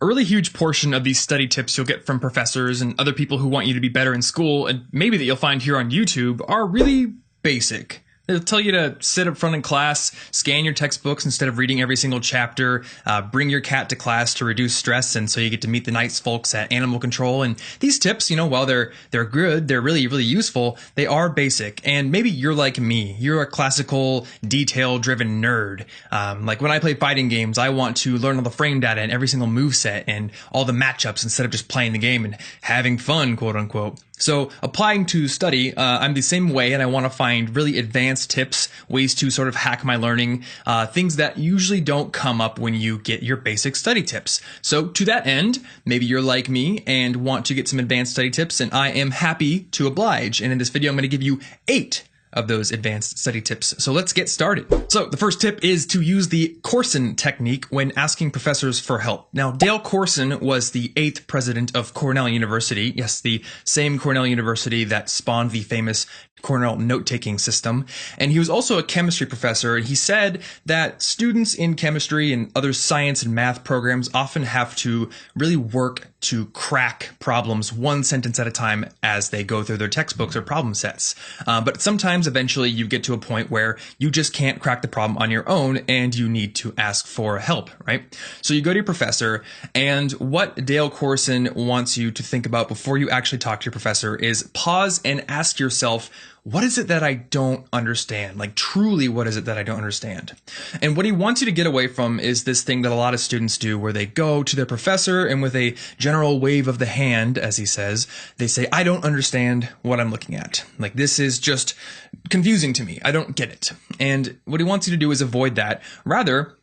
A really huge portion of these study tips you'll get from professors and other people who want you to be better in school, and maybe that you'll find here on YouTube, are really basic. They'll tell you to sit up front in class, scan your textbooks instead of reading every single chapter, bring your cat to class to reduce stress, and so you get to meet the nice folks at Animal Control. And these tips, while they're good, they're really, really useful, they are basic. And maybe you're like me. You're a classical, detail-driven nerd. Like when I play fighting games, I want to learn all the frame data and every single moveset and all the matchups instead of just playing the game and having fun, quote unquote. So applying to study, I'm the same way, and I want to find really advanced tips, ways to sort of hack my learning, things that usually don't come up when you get your basic study tips. So to that end, maybe you're like me and want to get some advanced study tips, and I am happy to oblige. And in this video, I'm going to give you 8 of those advanced study tips. So let's get started. So the first tip is to use the Corson technique when asking professors for help. Now, Dale Corson was the 8th president of Cornell University. Yes, the same Cornell University that spawned the famous Cornell note-taking system. And he was also a chemistry professor, and he said that students in chemistry and other science and math programs often have to really work to crack problems one sentence at a time as they go through their textbooks or problem sets. But sometimes eventually you get to a point where you just can't crack the problem on your own and you need to ask for help, right? So you go to your professor, and what Dale Corson wants you to think about before you actually talk to your professor is pause and ask yourself, what is it that I don't understand? Like, truly, what is it that I don't understand? And what he wants you to get away from is this thing that a lot of students do where they go to their professor and with a general wave of the hand, as he says, they say, I don't understand what I'm looking at. Like, this is just confusing to me. I don't get it. And what he wants you to do is avoid that. Rather,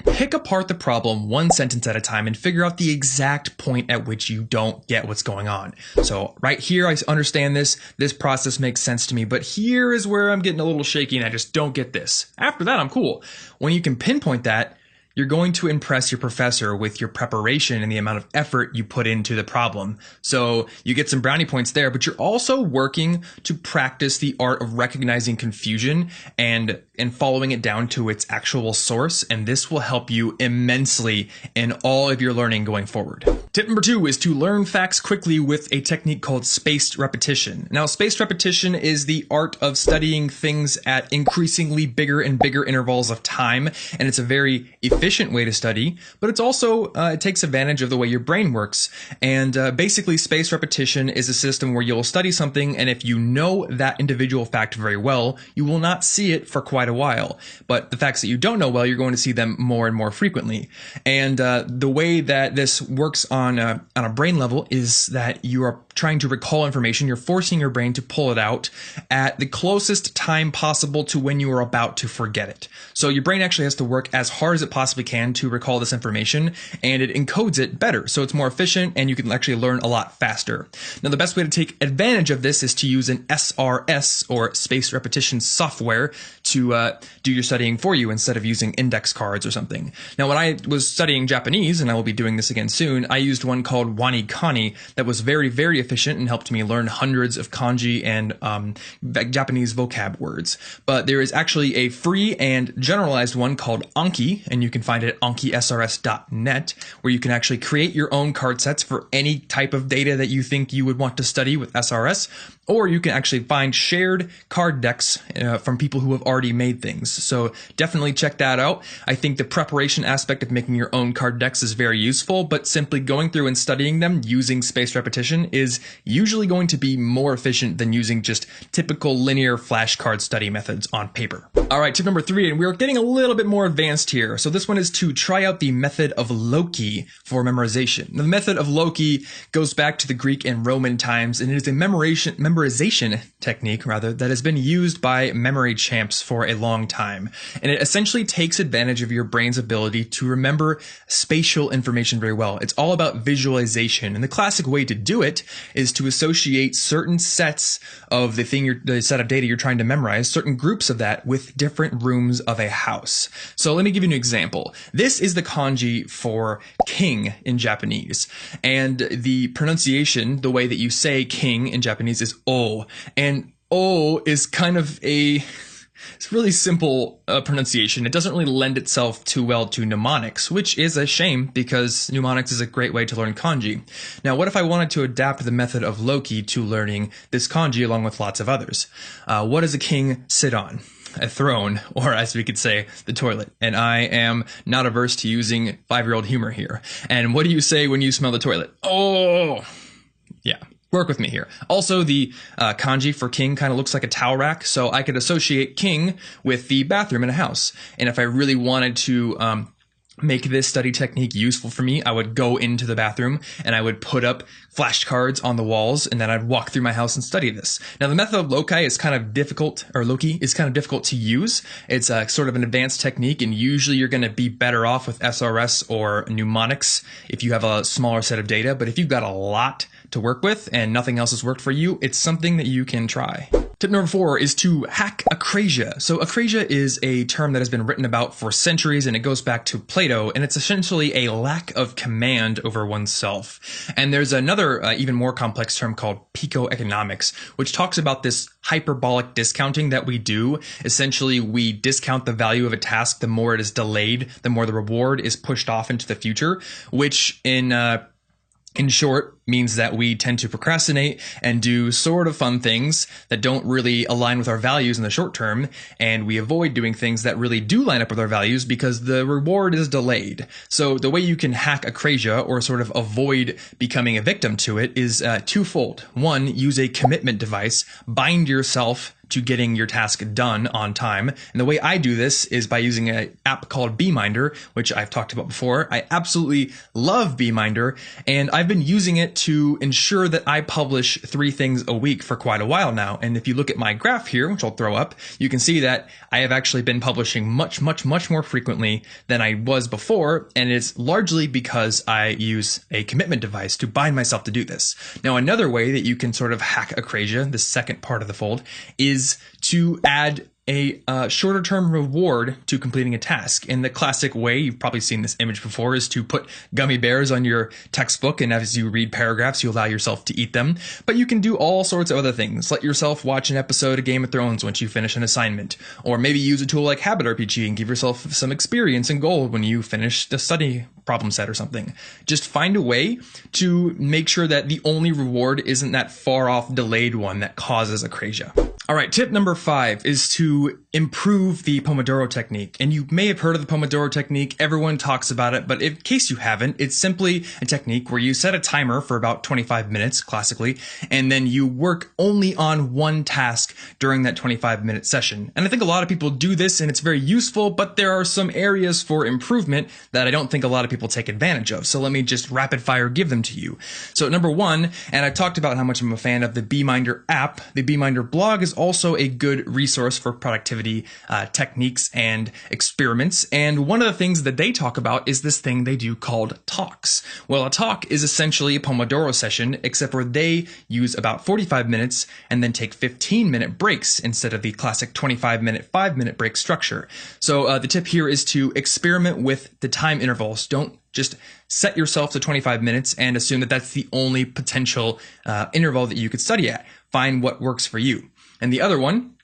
pick apart the problem one sentence at a time and figure out the exact point at which you don't get what's going on. So right here, I understand this. This process makes sense to me, but here is where I'm getting a little shaky and I just don't get this. After that, I'm cool. When you can pinpoint that, you're going to impress your professor with your preparation and the amount of effort you put into the problem. So you get some brownie points there, but you're also working to practice the art of recognizing confusion and following it down to its actual source. And this will help you immensely in all of your learning going forward. Tip number 2 is to learn facts quickly with a technique called spaced repetition. Now, spaced repetition is the art of studying things at increasingly bigger and bigger intervals of time, and it's a very efficient way to study, but it's also, it takes advantage of the way your brain works. And basically, spaced repetition is a system where you'll study something, and if you know that individual fact very well, you will not see it for quite a while. But the facts that you don't know well, you're going to see them more and more frequently. And the way that this works on a brain level is that you are trying to recall information. You're forcing your brain to pull it out at the closest time possible to when you are about to forget it. So your brain actually has to work as hard as it possibly can to recall this information, and it encodes it better. So it's more efficient and you can actually learn a lot faster. Now, the best way to take advantage of this is to use an SRS, or spaced repetition software, to do your studying for you instead of using index cards or something. Now, when I was studying Japanese, and I will be doing this again soon, I used one called WaniKani that was very, very efficient and helped me learn hundreds of kanji and Japanese vocab words. But there is actually a free and generalized one called Anki, and you can find it at ankisrs.net, where you can actually create your own card sets for any type of data that you think you would want to study with SRS, or you can actually find shared card decks from people who have already made things. So definitely check that out. I think the preparation aspect of making your own card decks is very useful, but simply going through and studying them using spaced repetition is usually going to be more efficient than using just typical linear flashcard study methods on paper. All right, tip number 3, and we're getting a little bit more advanced here. So this one is to try out the method of Loki for memorization. Now, the method of Loki goes back to the Greek and Roman times, and it is a memorization technique that has been used by memory champs for a long time. And it essentially takes advantage of your brain's ability to remember spatial information very well. It's all about visualization. And the classic way to do it is to associate certain sets of the set of data you're trying to memorize, certain groups of that, with different rooms of a house. So let me give you an example. This is the kanji for king in Japanese. And the pronunciation, the way that you say king in Japanese, is O. And O is kind of a It's really simple pronunciation. It doesn't really lend itself too well to mnemonics, which is a shame because mnemonics is a great way to learn kanji. Now, what if I wanted to adapt the method of Loki to learning this kanji along with lots of others? What does a king sit on? A throne, or as we could say, the toilet. And I am not averse to using 5-year-old humor here. And what do you say when you smell the toilet? Oh, yeah. Work with me here. Also, the kanji for king kind of looks like a towel rack, so I could associate king with the bathroom in a house. And if I really wanted to make this study technique useful for me, I would go into the bathroom and I would put up flashcards on the walls, and then I'd walk through my house and study this. Now, the method of Loki is kind of difficult to use. It's sort of an advanced technique, and usually you're going to be better off with SRS or mnemonics if you have a smaller set of data. But if you've got a lot to work with and nothing else has worked for you, it's something that you can try. Tip number 4 is to hack acrasia. So acrasia is a term that has been written about for centuries, and it goes back to Plato, and it's essentially a lack of command over oneself. And there's another even more complex term called picoeconomics, which talks about this hyperbolic discounting that we do. Essentially, we discount the value of a task the more it is delayed, the more the reward is pushed off into the future, which in short, means that we tend to procrastinate and do sort of fun things that don't really align with our values in the short term, and we avoid doing things that really do line up with our values because the reward is delayed. So the way you can hack acrasia, or sort of avoid becoming a victim to it, is twofold. One, use a commitment device. Bind yourself to getting your task done on time. And the way I do this is by using an app called Beeminder, which I've talked about before. I absolutely love Beeminder, and I've been using it to ensure that I publish 3 things a week for quite a while now. And if you look at my graph here, which I'll throw up, you can see that I have actually been publishing much more frequently than I was before, and it's largely because I use a commitment device to bind myself to do this. Now, another way that you can sort of hack acrasia, the second part of the fold, is to add a shorter term reward to completing a task. In the classic way, you've probably seen this image before, is to put gummy bears on your textbook, and as you read paragraphs, you allow yourself to eat them. But you can do all sorts of other things. Let yourself watch an episode of Game of Thrones once you finish an assignment. Or maybe use a tool like Habit RPG and give yourself some experience and gold when you finish the study problem set or something. Just find a way to make sure that the only reward isn't that far off delayed one that causes acrasia. All right, tip number 5 is to improve the Pomodoro technique. And you may have heard of the Pomodoro technique. Everyone talks about it, but in case you haven't, it's simply a technique where you set a timer for about 25 minutes, classically, and then you work only on one task during that 25-minute session. And I think a lot of people do this, and it's very useful, but there are some areas for improvement that I don't think a lot of people take advantage of. So let me just rapid fire give them to you. So number 1, and I talked about how much I'm a fan of the Beeminder app. The Beeminder blog is also a good resource for productivity techniques and experiments. And one of the things that they talk about is this thing they do called talks. Well, a talk is essentially a Pomodoro session, except where they use about 45 minutes and then take 15-minute breaks instead of the classic 25-minute, 5-minute break structure. So the tip here is to experiment with the time intervals. Don't just set yourself to 25 minutes and assume that that's the only potential interval that you could study at. Find what works for you. And the other one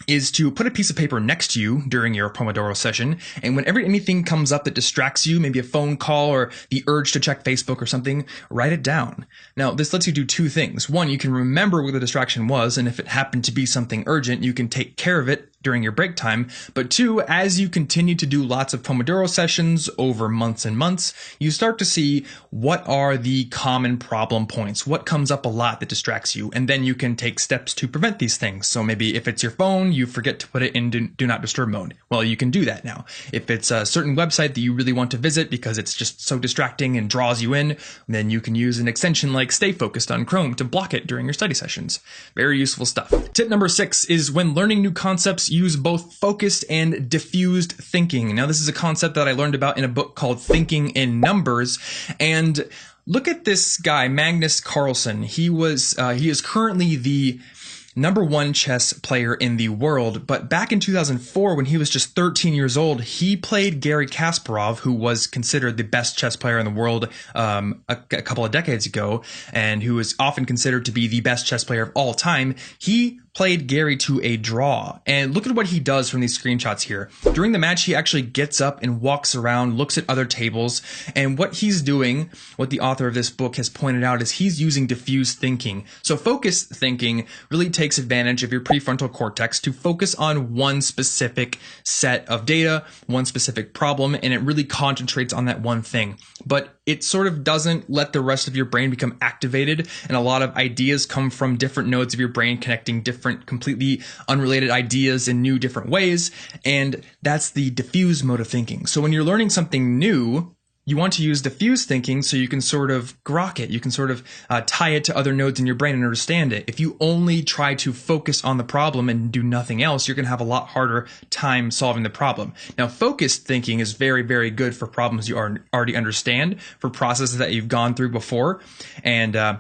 is to put a piece of paper next to you during your Pomodoro session, and whenever anything comes up that distracts you, maybe a phone call or the urge to check Facebook or something, write it down. Now, this lets you do 2 things. 1, you can remember what the distraction was, and if it happened to be something urgent, you can take care of it during your break time. But 2, as you continue to do lots of Pomodoro sessions over months and months, you start to see what are the common problem points, what comes up a lot that distracts you, and then you can take steps to prevent these things. So maybe if it's your phone, you forget to put it in do not disturb mode. Well, you can do that now. If it's a certain website that you really want to visit because it's just so distracting and draws you in, then you can use an extension like Stay Focused on Chrome to block it during your study sessions. Very useful stuff. Tip number 6 is when learning new concepts, use both focused and diffused thinking. Now, this is a concept that I learned about in a book called Thinking in Numbers, and look at this guy, Magnus Carlsen. He is currently the #1 chess player in the world, but back in 2004, when he was just 13 years old, he played Garry Kasparov, who was considered the best chess player in the world a couple of decades ago, and who is often considered to be the best chess player of all time. He played Gary to a draw. And look at what he does from these screenshots here. During the match, he actually gets up and walks around, looks at other tables. And what he's doing, what the author of this book has pointed out, is he's using diffuse thinking. So focused thinking really takes advantage of your prefrontal cortex to focus on one specific set of data, one specific problem, and it really concentrates on that one thing. But it sort of doesn't let the rest of your brain become activated, and a lot of ideas come from different nodes of your brain connecting different completely unrelated ideas in new different ways, and that's the diffuse mode of thinking. So when you're learning something new, you want to use diffuse thinking so you can sort of grok it. You can sort of tie it to other nodes in your brain and understand it. If you only try to focus on the problem and do nothing else, you're going to have a lot harder time solving the problem. Now, focused thinking is very, very good for problems you already understand, for processes that you've gone through before. And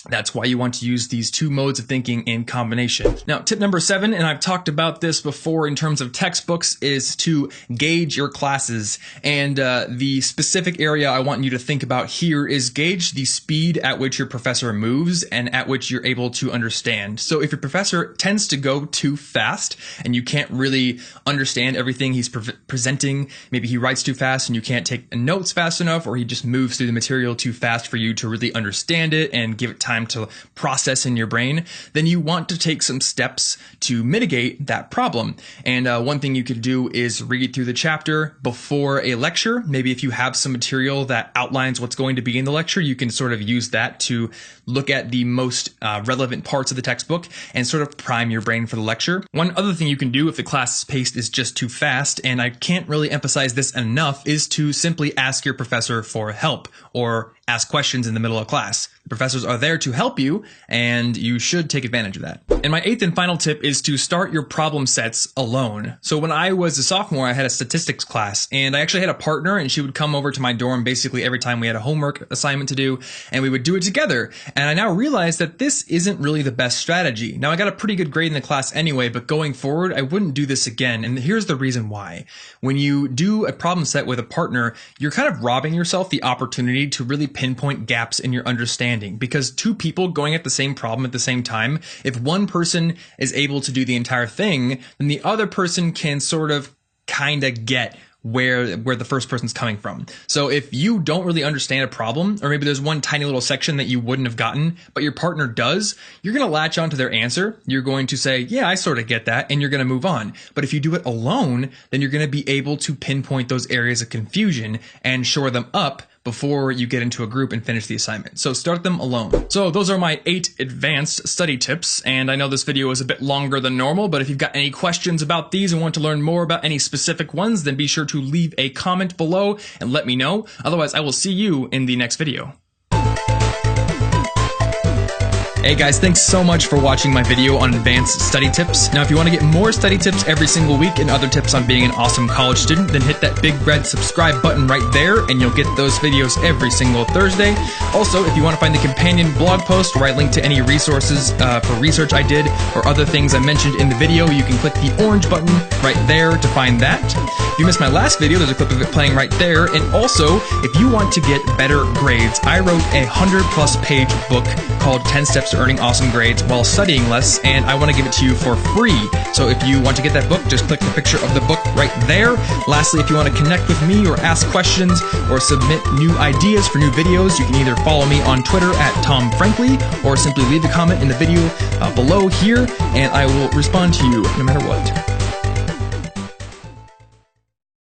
that's why you want to use these two modes of thinking in combination. Now, tip number 7, and I've talked about this before in terms of textbooks, is to gauge your classes. And the specific area I want you to think about here is gauge the speed at which your professor moves and at which you're able to understand. So if your professor tends to go too fast and you can't really understand everything he's presenting, maybe he writes too fast and you can't take notes fast enough, or he just moves through the material too fast for you to really understand it and give it time to process in your brain, then you want to take some steps to mitigate that problem. And one thing you could do is read through the chapter before a lecture. Maybe if you have some material that outlines what's going to be in the lecture, you can sort of use that to look at the most relevant parts of the textbook and sort of prime your brain for the lecture. One other thing you can do if the class pace is just too fast, and I can't really emphasize this enough, is to simply ask your professor for help or ask questions in the middle of class. The professors are there to help you, and you should take advantage of that. And my 8th and final tip is to start your problem sets alone. So when I was a sophomore, I had a statistics class, and I actually had a partner, and she would come over to my dorm basically every time we had a homework assignment to do, and we would do it together. And I now realize that this isn't really the best strategy. Now, I got a pretty good grade in the class anyway, but going forward, I wouldn't do this again. And here's the reason why. When you do a problem set with a partner, you're kind of robbing yourself the opportunity to really pinpoint gaps in your understanding, because two people going at the same problem at the same time, if one person is able to do the entire thing, then the other person can sort of kind of get where the first person's coming from. So if you don't really understand a problem, or maybe there's one tiny little section that you wouldn't have gotten, but your partner does, you're going to latch onto their answer. You're going to say, yeah, I sort of get that, and you're going to move on. But if you do it alone, then you're going to be able to pinpoint those areas of confusion and shore them up before you get into a group and finish the assignment. So start them alone. So those are my 8 advanced study tips, and I know this video is a bit longer than normal, but if you've got any questions about these and want to learn more about any specific ones, then be sure to leave a comment below and let me know. Otherwise, I will see you in the next video. Hey guys, thanks so much for watching my video on advanced study tips. Now, if you want to get more study tips every single week and other tips on being an awesome college student, then hit that big red subscribe button right there and you'll get those videos every single Thursday. Also, if you want to find the companion blog post where I link to any resources for research I did or other things I mentioned in the video, you can click the orange button right there to find that. If you missed my last video, there's a clip of it playing right there. And also, if you want to get better grades, I wrote a 100+ page book called 10 Steps to Earning Awesome Grades While Studying Less, and I want to give it to you for free. So if you want to get that book, just click the picture of the book right there. Lastly, if you want to connect with me or ask questions or submit new ideas for new videos, you can either follow me on Twitter at TomFrankly or simply leave a comment in the video below here, and I will respond to you no matter what.